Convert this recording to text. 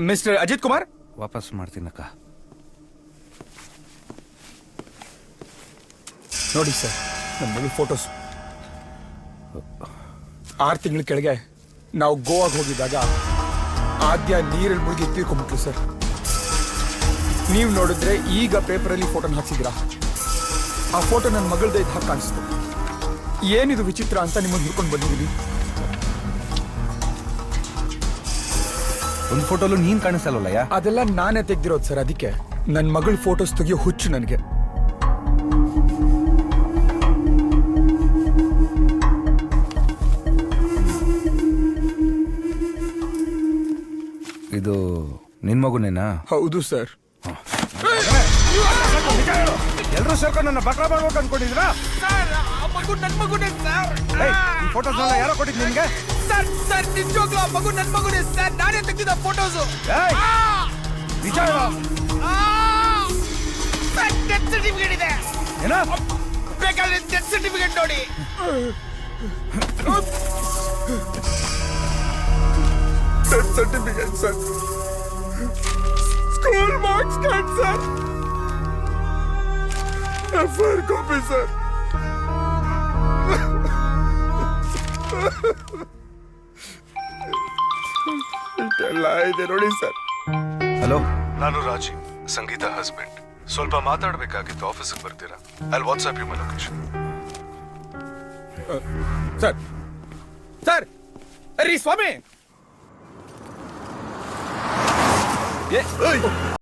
Mister Ajit Kumar, ವಾಪಸ್ ಮಾಡ್ತೀನಕ್ಕ. ನೋಡಿ sir, ನನ್ನ ಮಗಳು ಫೋಟೋಸ್. 6 ತಿಂಗಳ ಕೆಳಗೆ ನಾವು ಗೋವಾಗೆ ಹೋಗಿದ್ದಾಗ ಆದ್ಯ ನೀರಲ್ಲಿ ಮುಳುಗಿ ತೀರ್ಕೊಂಡ್ಬಿಟ್ರು ಸರ್. ನೀವು ನೋಡಿದ್ರೆ ಈಗ ಪೇಪರಲ್ಲಿ ಫೋಟೋನ ಹಾಕ್ಸಿದ್ದೀರಾ. ಆ ಫೋಟೋ ನನ್ನ ಮಗಳದೇ ಇದ್ದ ಹಾಗೆ ಕಾಣಿಸ್ತು. ಏನಿದು ವಿಚಿತ್ರ ಅಂತ ನಿಮ್ಮನ್ನು ಹಿಡ್ಕೊಂಡು ಬಂದಿದ್ದೀನಿ. ಒಂದು ಫೋಟೋಲು ನೀನ್ ಕಾಣಿಸಲ್ವಲ್ಲಯ್ಯ? ಅದೆಲ್ಲ ನಾನೇ ತೆಗ್ದಿರೋದು ಸರ್. ಅದಕ್ಕೆ ನನ್ನ ಮಗಳ ಫೋಟೋಸ್ ತೆಗಿಯೋ ಹುಚ್ಚು ನನಗೆ. ಇದು ನಿನ್ ಮಗುನೇನಾ? ಹೌದು ಸರ್. ಎಲ್ರೂ ಸೇರ್ಕೊಂಡು ನನ್ನ ಬಕ್ರ ಮಾಡ್ಬೇಕು ಅನ್ಕೊಂಡಿದ್ರಾ? ನನ್ ಮಗುನೇ ಸರ್. ಫೋಟೋಸ್ನೆಲ್ಲ ಯಾರೋ ಕೊಟ್ಟಿದ್ ನಿನ್ಗೆ? ಸರ್ ಸರ್ ನಿಜವಾಗ್ಲೂ ಆ ಮಗು ನನ್ ಮಗುನೇ ಸರ್. ನಾನೇ ತೆಗ್ದಿದ್ದ ಫೋಟೋಸು. ನಿಜ ಡೆತ್ ಸರ್ಟಿಫಿಕೇಟ್ ಇದೆ. ಏನ? ಬೇಕಾದ್ರೆ ಡೆತ್ ಸರ್ಟಿಫಿಕೇಟ್ ನೋಡಿ. Death certificate sir, school marks card sir, FIR copy sir. ಇದೆಲ್ಲ ಇದೆ ನೋಡಿ ಸರ್. ಹಲೋ, ನಾನು ರಾಜೀವ್, ಸಂಗೀತ ಹಸ್ಬೆಂಡ್. ಸ್ವಲ್ಪ ಮಾತಾಡಬೇಕಾಗಿತ್ತು, ಆಫೀಸಿಗೆ ಬರ್ತೀರಾ? ಅಲ್ಲಿ WhatsApp you my location. Sir sir, ರೀ ಸ್ವಾಮಿ.